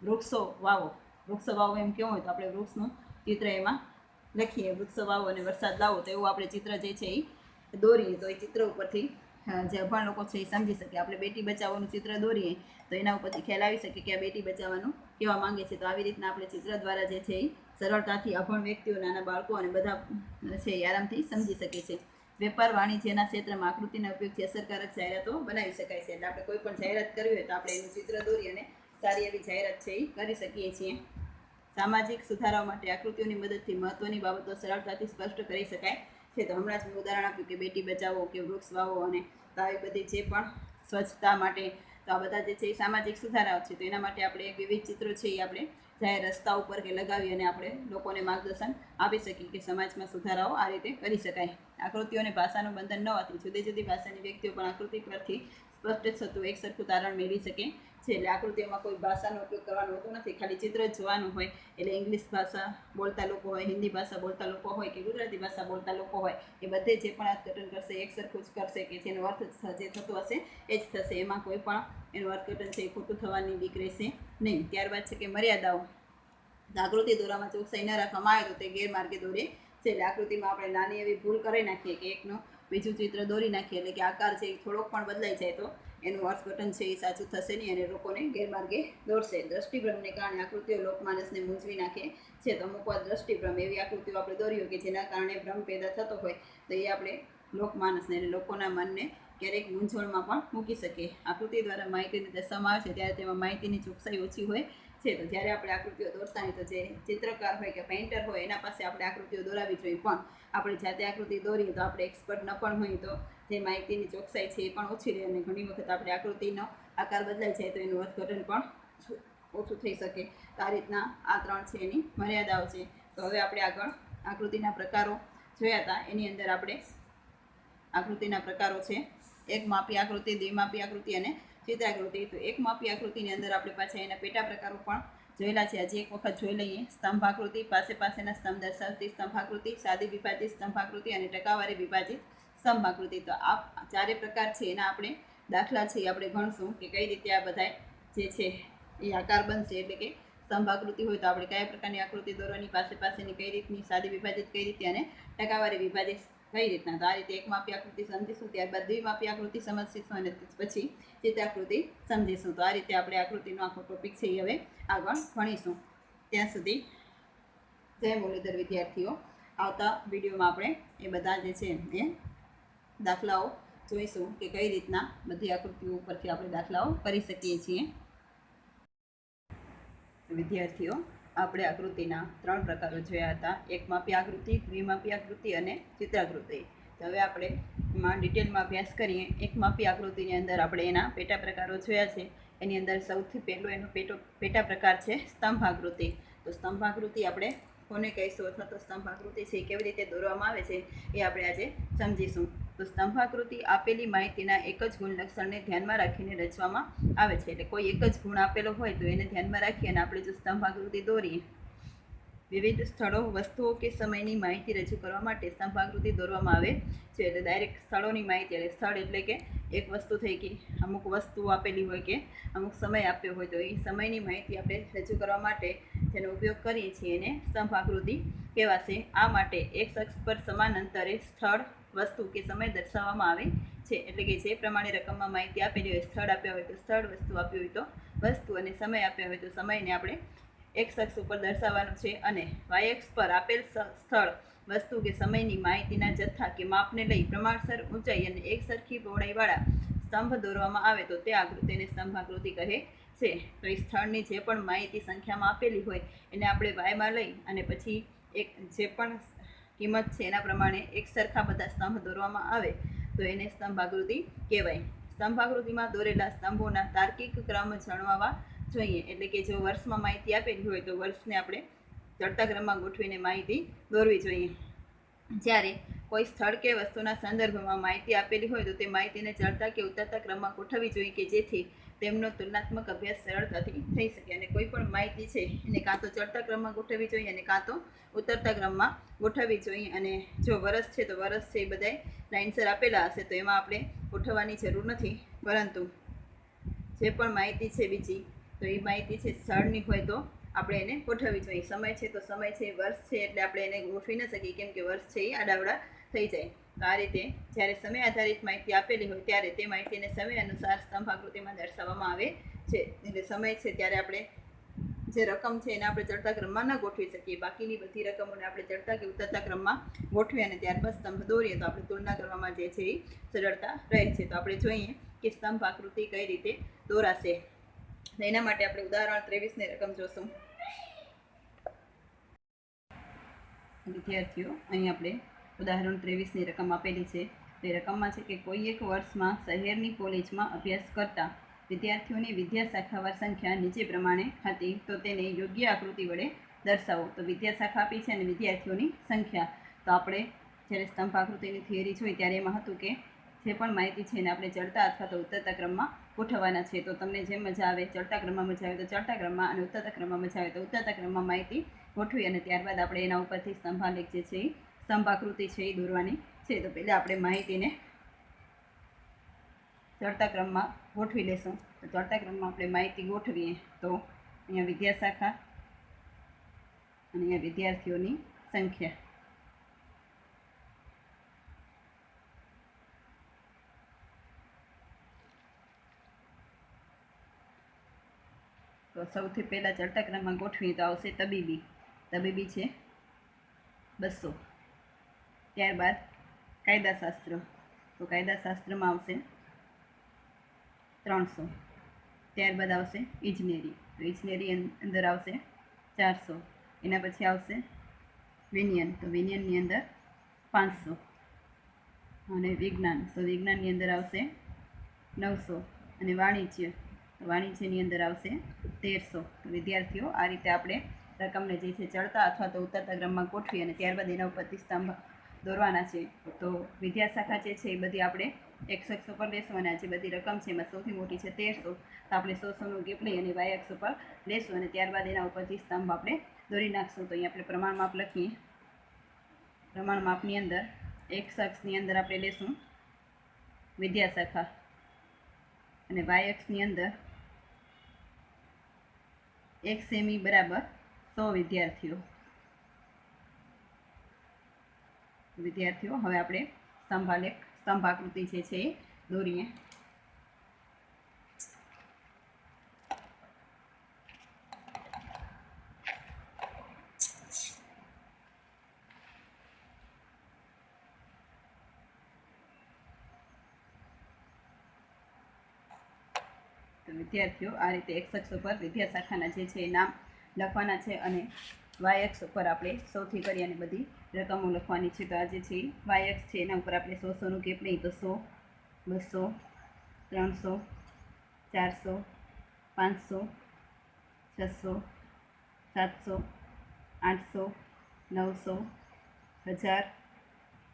વૃક્ષો વાવો એમ કેવું હોય તો આપણે વૃક્ષનું ચિત્ર એમાં લખીએ, વૃક્ષો વાવો અને વરસાદ લાવો, તો એવું આપણે ચિત્ર જે છે એ દોરીએ તો એ ચિત્ર ઉપરથી જે અભણ લોકો છે એ સમજી શકે. આપણે બેટી બચાવોનું ચિત્ર દોરીએ તો એના ઉપરથી ખ્યાલ આવી શકે કે આ બેટી બચાવવાનું કહેવા માંગે છે. તો આવી રીતના આપણે ચિત્ર દ્વારા જે છે એ સરળતાથી અભણ વ્યક્તિઓ, નાના બાળકો અને બધા છે એ આરામથી સમજી શકે છે. વેપાર વાણિજ્યના ક્ષેત્રમાં આકૃતિના ઉપયોગથી અસરકારક જાહેરાતો બનાવી શકાય છે. એટલે આપણે કોઈ પણ જાહેરાત કરવી હોય તો આપણે એનું ચિત્ર દોરી અને સારી એવી જાહેરાત છે એ કરી શકીએ છીએ. સામાજિક સુધારાઓ માટે આકૃતિઓની મદદથી મહત્વની બાબતો સરળતાથી સ્પષ્ટ કરી શકાય છે. તો હમણાં જ મેં ઉદાહરણ આપ્યું કે બેટી બચાવો કે વૃક્ષ વાવો, અને તો આવી બધી જે પણ સ્વચ્છતા માટે, તો આ બધા જે છે એ સામાજિક સુધારાઓ છે. તો એના માટે આપણે વિવિધ ચિત્રો છે એ આપણે જાહેર રસ્તા ઉપર કે લગાવી અને આપણે લોકોને માર્ગદર્શન આપી શકીએ કે સમાજમાં સુધારાઓ આ રીતે કરી શકાય. આકૃતિઓને ભાષાનું બંધન ન હોવાથી જુદી જુદી ભાષાની વ્યક્તિઓ પણ આકૃતિ પરથી સ્પષ્ટ થતું એક સરખું તારણ મેળવી શકે છે. એટલે આકૃતિઓમાં કોઈ ભાષાનો ઉપયોગ કરવાનો હોતો નથી, ખાલી ચિત્ર જ જોવાનું હોય. એટલે ઇંગ્લિશ ભાષા બોલતા લોકો હોય, હિન્દી ભાષા બોલતા લોકો હોય કે ગુજરાતી ભાષા બોલતા લોકો હોય, એ બધે જે પણ અર્થઘટન કરશે એક સરખું જ કરશે કે જેનો અર્થ જે થતો હશે એ જ થશે. એમાં કોઈ પણ એનું અર્થઘટન છે એ ખોટું થવાની બીક રહેશે નહીં. ત્યારબાદ છે કે મર્યાદાઓ. આકૃતિ દોરવામાં ચોકસાઈ ન રાખવામાં આવે તો તે ગેરમાર્ગે દોરે છે. એટલે આકૃતિમાં આપણે નાની એવી ભૂલ કરી નાખીએ કે એકનું બીજું ચિત્ર દોરી નાખીએ, એટલે કે આકાર છે એ થોડોક પણ બદલાઈ જાય તો એનું અર્થઘટન છે એ સાચું થશે નહીં અને લોકોને ગેરમાર્ગે દોરશે. દ્રષ્ટિભ્રમને કારણે આકૃતિઓ લોકમાનસને મૂંઝવી નાખે છે. તો અમુક વાર દ્રષ્ટિભ્રમ, એવી આકૃતિઓ આપણે દોર્યો કે જેના કારણે ભ્રમ પેદા થતો હોય, તો એ આપણે લોકમાનસને એટલે લોકોના મનને ક્યારેક મૂંઝવણમાં પણ મૂકી શકીએ. આકૃતિ દ્વારા માહિતીને દર્શાવવામાં આવે છે ત્યારે તેમાં માહિતીની ચોકસાઈ ઓછી હોય છે. તો જ્યારે આપણે આકૃતિઓ દોરતા હોય તો જે ચિત્રકાર હોય કે પેઇન્ટર હોય એના પાસે આપણે આકૃતિઓ દોરાવી જોઈએ. પણ આપણે જાતે આકૃતિ દોરીએ તો આપણે એક્સપર્ટ ન પણ હોય તો જે માહિતીની ચોકસાઈ છે એ પણ ઓછી રહે, અને ઘણી વખત આપણે આકૃતિનો આકાર બદલાઈ જાય તો એનું અર્થઘટન પણ ઓછું થઈ શકે. તો આ રીતના આ 3 છે એની મર્યાદાઓ છે. તો હવે આપણે આગળ આકૃતિના પ્રકારો જોયા હતા. એની અંદર આપણે આકૃતિના પ્રકારો છે એકમાપી આકૃતિ, દ્વિમાપી આકૃતિ અને ચિત્રાકૃતિ. તો એકમાપી આકૃતિની અંદર આપણે પાછા એના પેટા પ્રકારો પણ જોયેલા છે. હજી એક વખત જોઈ લઈએ. સ્તંભાકૃતિ, પાસેના સ્તંભ દર્શાવતી સ્તંભાકૃતિ, સાદી વિભાજિત સ્તંભાકૃતિ અને ટકાવારી વિભાજિત સ્તંભાકૃતિ. તો આ 4 પ્રકાર છે એના આપણે દાખલા છે એ આપણે ગણશું કે કઈ રીતે આ બધા જે છે એ આકાર બનશે. એટલે કે સ્તંભાકૃતિ હોય તો આપણે કયા પ્રકારની આકૃતિ દોરવાની, પાસેની કઈ રીતની, સાદી વિભાજિત કઈ રીતે અને ટકાવારી વિભાજિત કઈ રીતના. તો આ રીતે એકમાપી આકૃતિ સમજીશું, ત્યારબાદ દ્વિમાપી આકૃતિ સમજીશું અને પછી ચિત્રાકૃતિ સમજીશું. તો આ રીતે આપણે આકૃતિનો આખો ટોપિક છે એ હવે આગળ ભણીશું. ત્યાં સુધી જય મુરલીધર વિદ્યાર્થીઓ. આવતા વિડીયોમાં આપણે એ બધા જે છે એ દાખલાઓ જોઈશું કે કઈ રીતના બધી આકૃતિઓ ઉપરથી આપણે દાખલાઓ કરી શકીએ છીએ. વિદ્યાર્થીઓ, આપણે આકૃતિના 3 પ્રકારો જોયા હતા. એકમાપી આકૃતિ, દ્વિમાપી આકૃતિ અને ચિત્રાકૃતિ. તો હવે આપણે એમાં ડિટેલમાં અભ્યાસ કરીએ. એકમાપી આકૃતિની અંદર આપણે એના પેટા પ્રકારો જોયા છે. એની અંદર સૌથી પહેલો એનો પેટા પ્રકાર છે સ્તંભાકૃતિ. તો સ્તંભાકૃતિ આપણે કોને કહીશું અથવા તો સ્તંભાકૃતિ છે એ કેવી રીતે દોરવામાં આવે છે એ આપણે આજે સમજીશું. તો સ્તંભાકૃતિ આપેલી માહિતીના એક જ ગુણ લક્ષણને ધ્યાનમાં રાખીને રચવામાં આવે છે. એટલે કોઈ એક જ ગુણ આપેલો હોય તો એને ધ્યાનમાં રાખી અને આપણે જો સ્તંભાકૃતિ દોરીએ, વિવિધ સ્થળો, વસ્તુઓ કે સમયની માહિતી રજૂ કરવા માટે સ્તંભાકૃતિ દોરવામાં આવે છે. એટલે ડાયરેક્ટ સ્થળોની માહિતી, એટલે સ્થળ એટલે કે એક વસ્તુ થઈ ગઈ, અમુક વસ્તુઓ આપેલી હોય કે અમુક સમય આપ્યો હોય તો એ સમયની માહિતી આપણે રજૂ કરવા માટે જેનો ઉપયોગ કરીએ છીએ એને સ્તંભાકૃતિ કહેવાશે. આ માટે એક અક્ષ પર સમાન અંતરે સ્થળ, વસ્તુ કે સમય દર્શાવવામાં આવે છે. એટલે કે જે પ્રમાણે રકમમાં માહિતી આપેલી હોય, સ્થળ આપ્યા હોય તો સ્થળ, વસ્તુ આપી હોય તો વસ્તુ અને સમય આપ્યા હોય તો સમયને આપણે એક અક્ષ ઉપર દર્શાવવાનું છે. અને વાય અક્ષ પર આપેલ સ્થળ, વસ્તુ કે સમયની માહિતીના જથ્થા કે માપને લઈ પ્રમાણસર ઊંચાઈ અને એક સરખી પહોળાઈવાળા સ્તંભ દોરવામાં આવે તો તે આકૃતિને સ્તંભાકૃતિ કહે છે. તો એ સ્થળની જે પણ માહિતી સંખ્યામાં આપેલી હોય એને આપણે વાયમાં લઈ અને પછી એક જે પણ કિંમત છે એના પ્રમાણે એક સરખા બધા સ્તંભ દોરવામાં આવે તો એને સ્તંભાકૃતિ કહેવાય. સ્તંભાકૃતિમાં દોરેલા સ્તંભોના તાર્કિક ક્રમ જણાવવા જોઈએ. એટલે કે જો વર્ષમાં માહિતી આપેલી હોય તો વર્ષને આપણે ચડતા ક્રમમાં ગોઠવીને માહિતી દોરવી જોઈએ. જ્યારે કોઈ સ્થળ કે વસ્તુના સંદર્ભમાં માહિતી આપેલી હોય તો તે માહિતીને ચડતા કે ઉતરતા ક્રમમાં ગોઠવવી જોઈએ કે જેથી તેમનો તુલનાત્મક અભ્યાસ સરળતાથી થઈ શકે. અને કોઈ પણ માહિતી છે એને કાં તો ચડતા ક્રમમાં ગોઠવવી જોઈએ અને કાં તો ઉતરતા ક્રમમાં ગોઠવવી જોઈએ. અને જો વર્ષ છે તો વર્ષ છે એ બધાય લાઇનસર આપેલા હશે તો એમાં આપણે ગોઠવવાની જરૂર નથી, પરંતુ જે પણ માહિતી છે બીજી તો એ માહિતી છે સ્થળની હોય તો આપણે એને ગોઠવવી જોઈએ. સમય છે તો સમય છે, વર્ષ છે એટલે આપણે એને ગોઠવી ન શકીએ કેમ કે વર્ષ છે એ આડાવડા થઈ જાય. તો આ રીતે જ્યારે સમય આધારિત માહિતી આપેલી હોય ત્યારે તે માહિતીને સમય અનુસાર સ્તંભાકૃતિમાં દર્શાવવામાં આવે છે. એટલે સમય છે ત્યારે આપણે જે રકમ છે એને આપણે ચડતા ક્રમમાં ન ગોઠવી શકીએ. બાકીની બધી રકમોને આપણે ચડતા કે ઉતરતા ક્રમમાં ગોઠવી અને ત્યારબાદ સ્તંભ દોરીએ તો આપણે તુલના કરવામાં જે છે એ સરળતા રહે છે. તો આપણે જોઈએ કે સ્તંભ આકૃતિ કઈ રીતે દોરાશે. એના માટે આપણે ઉદાહરણ 23ની રકમ જોશું. વિદ્યાર્થીઓ, અહીં આપણે ઉદાહરણ 23ની રકમ આપેલી છે. તે રકમમાં છે કે કોઈ એક વર્ષમાં શહેરની કોલેજમાં અભ્યાસ કરતા વિદ્યાર્થીઓની વિદ્યા શાખાવાર સંખ્યા નીચે પ્રમાણે હતી, તો તેને યોગ્ય આકૃતિ વડે દર્શાવો. તો વિદ્યા શાખા આપી છે અને વિદ્યાર્થીઓની સંખ્યા. તો આપણે જ્યારે સ્તંભ આકૃતિની થિયરી જોઈ ત્યારે એમાં હતું કે જે પણ માહિતી છે એને આપણે ચડતા અથવા તો ઉતરતા ક્રમમાં ગોઠવવાના છે. તો તમને જેમ મજા આવે, ચડતા ક્રમમાં મજા આવે તો ચડતા ક્રમમાં, અને ઉતરતા ક્રમમાં મજા આવે તો ઉતરતા ક્રમમાં માહિતી ગોઠવી અને ત્યારબાદ આપણે એના ઉપરથી સ્તંભાલેખ જે છે એ સ્તંભ આકૃતિ છે એ દોરવાની છે. તો પહેલાં આપણે માહિતીને ચડતા ક્રમમાં ગોઠવી લેશું. તો ચડતા ક્રમમાં આપણે માહિતી ગોઠવીએ તો અહીંયા વિદ્યા શાખા અને અહીંયા વિદ્યાર્થીઓની સંખ્યા. તો સૌથી પહેલાં ચડતા ક્રમમાં ગોઠવીએ તો આવશે તબીબી. તબીબી છે 200. ત્યારબાદ કાયદાશાસ્ત્ર. તો કાયદાશાસ્ત્રમાં આવશે 300. ત્યારબાદ આવશે ઇજનેરી. તો ઇજનેરી અંદર આવશે 400. એના પછી આવશે વિજ્ઞાન. તો વિજ્ઞાનની અંદર 500. અને વિજ્ઞાન. તો વિજ્ઞાનની અંદર આવશે 900. અને વાણિજ્ય. તો વાણિજ્યની અંદર આવશે 1300. તો વિદ્યાર્થીઓ આ રીતે આપણે રકમને જે છે ચડતા અથવા તો ઉતરતા ક્રમમાં ગોઠવી અને ત્યારબાદ એના ઉપરથી સ્તંભ દોરવાના છે. તો વિદ્યા શાખા જે છે એ બધી આપણે x અક્ષ ઉપર લેશું અને આ જે બધી રકમ છે એમાં સૌથી મોટી છે 1300. તો આપણે 100નું ગેપ લઈ અને y અક્ષ ઉપર લેશું અને ત્યારબાદ એના ઉપરથી સ્તંભ આપણે દોરી નાખશું. તો અહીંયા આપણે પ્રમાણ માપ લખીએ. પ્રમાણ માપની અંદર x અક્ષની અંદર આપણે લેશું વિદ્યા શાખા અને y અક્ષની અંદર 1 સેમી બરાબર 100 વિદ્યાર્થીઓ. હવે આપણે સ્તંભ આકૃતિ જે છે એ દોરીએ. તો વિદ્યાર્થીઓ આ રીતે x અક્ષ ઉપર વિદ્યા શાખાના જે છે એ નામ લખવાના છે અને y અક્ષ ઉપર આપણે સૌથી કરી અને બધી રકમો લખવાની છે. તો આ જે છે y અક્ષ છે એના ઉપર આપણે 100નું ગેપ લઈએ તો 100, 200, 300, 400, 500, 600, 700, 800, 900, 1000,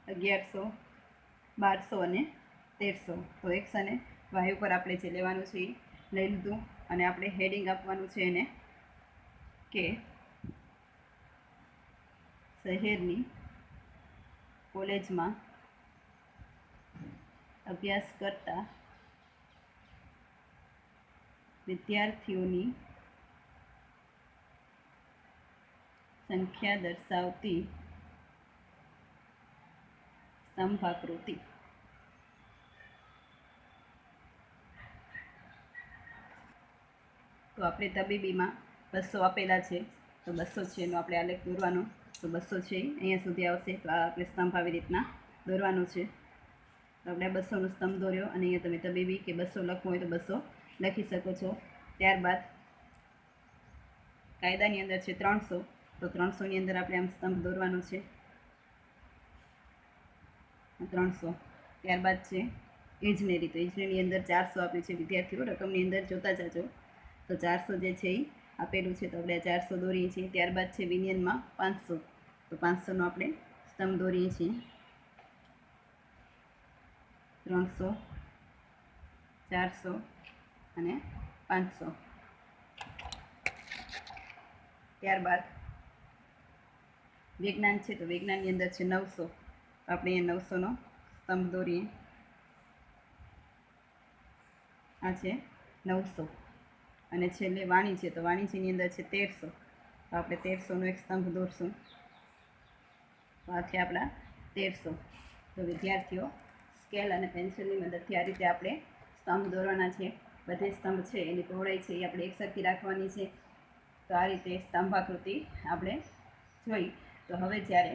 1100, 1200 અને 1300. તો x અને y ઉપર આપણે જે લેવાનું છે એ લઈ લીધું અને આપણે હેડિંગ આપવાનું છે એને કે શહેરની કોલેજમાં અભ્યાસ કરતા વિદ્યાર્થીઓની સંખ્યા દર્શાવતી સ્તંભાકૃતિ. તો આપણે તબીબીમાં 200 આપેલા છે. તો 200 છે એનો આપણે આલેખ દોરવાનો. તો 200 છે અહીંયા સુધી આવશે. તો આ આપણે સ્તંભ આવી રીતના દોરવાનો છે. તો આપણે 200નો સ્તંભ દોર્યો અને અહીંયા તમે તબીબી કે 200 લખવું હોય તો 200 લખી શકો છો. ત્યારબાદ કાયદાની અંદર છે 300. તો 300ની અંદર આપણે આમ સ્તંભ દોરવાનો છે 300. ત્યારબાદ છે ઇજનેરી. તો ઇજનેરીની અંદર 400 આપ્યું છે. વિદ્યાર્થીઓ રકમની અંદર જોતા જાજો. તો 400 જે છે એ આપેલું છે. તો આપણે 400 દોરીએ છીએ. ત્યારબાદ છે વિજ્ઞાનમાં 500. તો 500નો આપણે સ્તંભ દોરીએ છીએ. 300, 400 અને 500. ત્યારબાદ વિજ્ઞાન છે. તો વિજ્ઞાનની અંદર છે 900. તો આપણે અહીંયા 900નો સ્તંભ દોરીએ. આ છે 900. અને છેલ્લે વાણિજ્ય. તો વાણિજ્યની અંદર છે 1300. તો આપણે 1300નો એક સ્તંભ દોરશું. તો આ છે આપણા 1300. તો વિદ્યાર્થીઓ સ્કેલ અને પેન્સિલની મદદથી આ રીતે આપણે સ્તંભ દોરવાના છે. બધે સ્તંભ છે એની પહોળાઈ છે એ આપણે એકસરખી રાખવાની છે. તો આ રીતે સ્તંભાકૃતિ આપણે જોઈ. તો હવે જ્યારે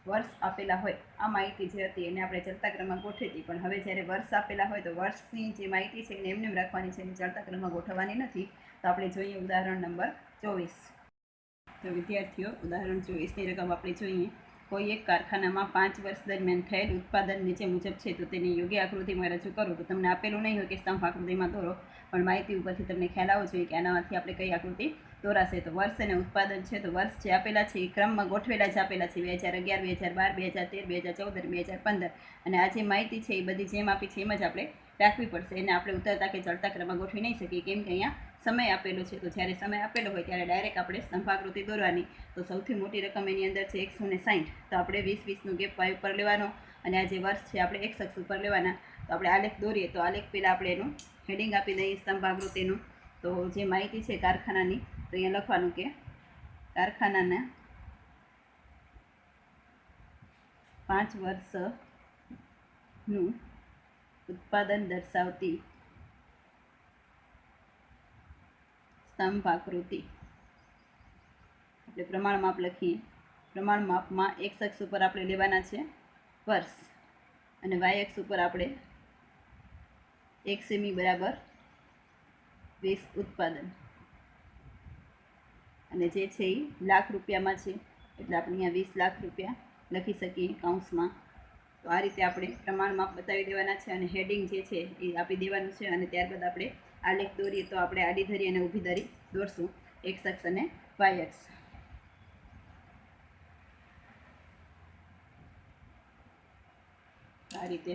વર્ષ આપેલા હોય, આ માહિતી જે હતી એને આપણે ચડતા ક્રમમાં ગોઠવી હતી, પણ હવે જ્યારે વર્ષ આપેલા હોય તો વર્ષની જે માહિતી છે એને એમને રાખવાની છે, એને ચડતા ક્રમમાં ગોઠવવાની નથી. તો આપણે જોઈએ ઉદાહરણ નંબર 24. તો વિદ્યાર્થીઓ ઉદાહરણ 24ની રકમ આપણે જોઈએ. કોઈ એક કારખાનામાં 5 વર્ષ દરમિયાન થયેલ ઉત્પાદન નીચે મુજબ છે તો તેને યોગ્ય આકૃતિમાં રજૂ કરો. તો તમને આપેલું નહીં હોય કે સ્તંભ આકૃતિમાં દોરો, પણ માહિતી ઉપરથી તમને ખ્યાલ આવવો જોઈએ કે આનામાંથી આપણે કઈ આકૃતિ દોરાશે. તો વર્ષ અને ઉત્પાદન છે, તો વર્ષ જે આપેલા છે એ ક્રમમાં ગોઠવેલા જ આપેલા છે 2011, 2012, 2013, 2014, 2015. અને આ જે માહિતી છે એ બધી જેમ આપી છે એમ જ આપણે રાખવી પડશે. એને આપણે ઉતરતા કે ચડતા ક્રમમાં ગોઠવી નહીં શકીએ, કેમ કે અહીંયા સમય આપેલો છે. તો જ્યારે સમય આપેલો હોય ત્યારે ડાયરેક્ટ આપણે સ્તંભાકૃતિ દોરવાની. તો સૌથી મોટી રકમ એની અંદર છે 160. તો આપણે 20-20નો ગેપ વાય ઉપર લેવાનો, અને આ જે વર્ષ છે આપણે એક અક્ષ ઉપર લેવાના. તો આપણે આલેખ દોરીએ તો આલેખ પહેલાં આપણે એનું હેડિંગ આપી દઈએ સ્તંભાકૃતિનું. તો જે માહિતી છે કારખાનાની, તો અહીંયા લખવાનું કે કારખાનાના 5 વર્ષનું ઉત્પાદન દર્શાવતી સ્તંભ આકૃતિ. આપણે પ્રમાણ માપ લખીએ. પ્રમાણ માપમાં x અક્ષ ઉપર આપણે લેવાના છે વર્ષ, અને y અક્ષ ઉપર આપણે 1 સેમી બરાબર 20 ઉત્પાદન, અને જે છે એ લાખ રૂપિયામાં છે એટલે આપણે અહીંયા 20 લાખ રૂપિયા લખી શકીએ કૌંસમાં. તો આ રીતે આપણે પ્રમાણ માપ બતાવી દેવાના છે, અને હેડિંગ જે છે એ આપી દેવાનું છે. અને ત્યારબાદ આપણે આલેખ દોરીએ તો આપણે આડી ધરી અને ઊભી ધરી દોરશું, x અક્ષ અને y અક્ષ. આ રીતે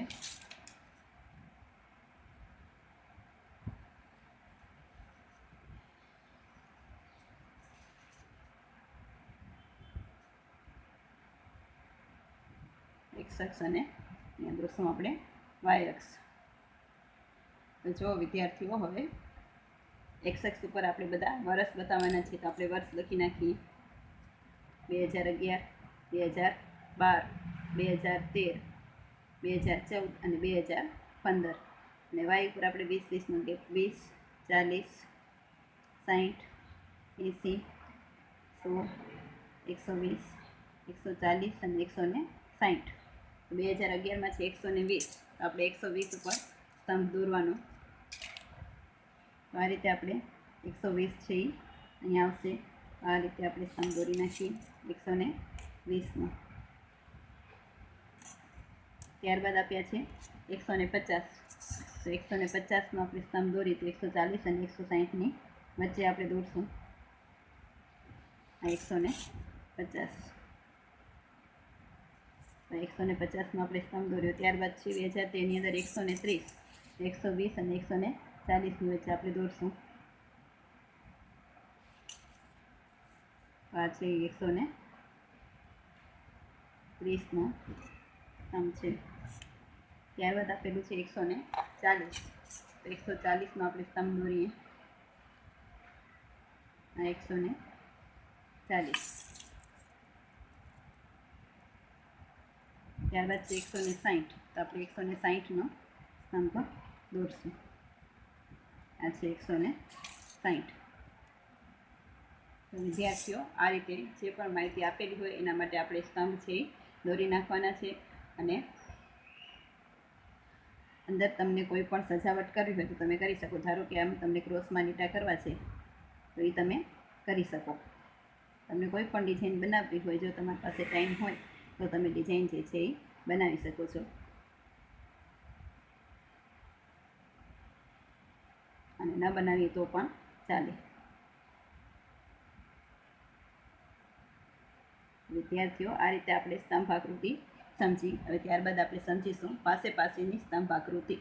x અક્ષ અને અહીંયા દોરશું આપણે y અક્ષ. તો જો વિદ્યાર્થીઓ, હવે x અક્ષ ઉપર આપણે બધા વર્ષ બતાવવાના છે. તો આપણે વર્ષ લખી નાખીએ 2011, 2012, 2013, 2014 અને 2015. અને y ઉપર આપણે 20-20નો ગેપ 20, 40, 60, 80, 100, 120, 140 અને 160. 2011માં છે 120, તો આપણે 120 ઉપર સ્તંભ દોરવાનો. તો આ રીતે આપણે 120 છે એ અહીંયા આવશે. આ રીતે આપણે સ્તંભ દોરી નાખીએ 120નો. ત્યારબાદ આપ્યા છે 150. તો 150નો આપણે સ્તંભ દોરી તો 140 અને 160ની વચ્ચે આપણે દોરશું આ 150. તો 150નો આપણે સ્તંભ દોર્યો. ત્યારબાદ છે 2013ની અંદર 130, 120 અને 140ની વચ્ચે આપણે દોરશું. આ છે 130નો સ્તંભ છે. ત્યારબાદ આપેલું છે 140. તો 140નો આપણે સ્તંભ દોરીએ. આ 140. ત્યારબાદ છે 160. તો આપણે 160નો સ્તંભ દોરશું. આ છે 160. તો વિદ્યાર્થીઓ, આ રીતે જે પણ માહિતી આપેલી હોય એના માટે આપણે સ્તંભ છે એ દોરી નાખવાના છે. અને અંદર તમને કોઈ પણ સજાવટ કરવી હોય તો તમે કરી શકો. ધારો કે આમ તમને ક્રોસમાં લીટા કરવા છે તો એ તમે કરી શકો. તમને કોઈ પણ ડિઝાઇન બનાવવી હોય, જો તમારી પાસે ટાઈમ હોય તો તમે ડિઝાઇન જે છે એ બનાવી શકો છો. અને ન બનાવીએ તો પણ ચાલે. વિદ્યાર્થીઓ, આ રીતે આપણે સ્તંભ આકૃતિ સમજી. હવે ત્યારબાદ આપણે સમજીશું પાસે પાસેની સ્તંભ આકૃતિ.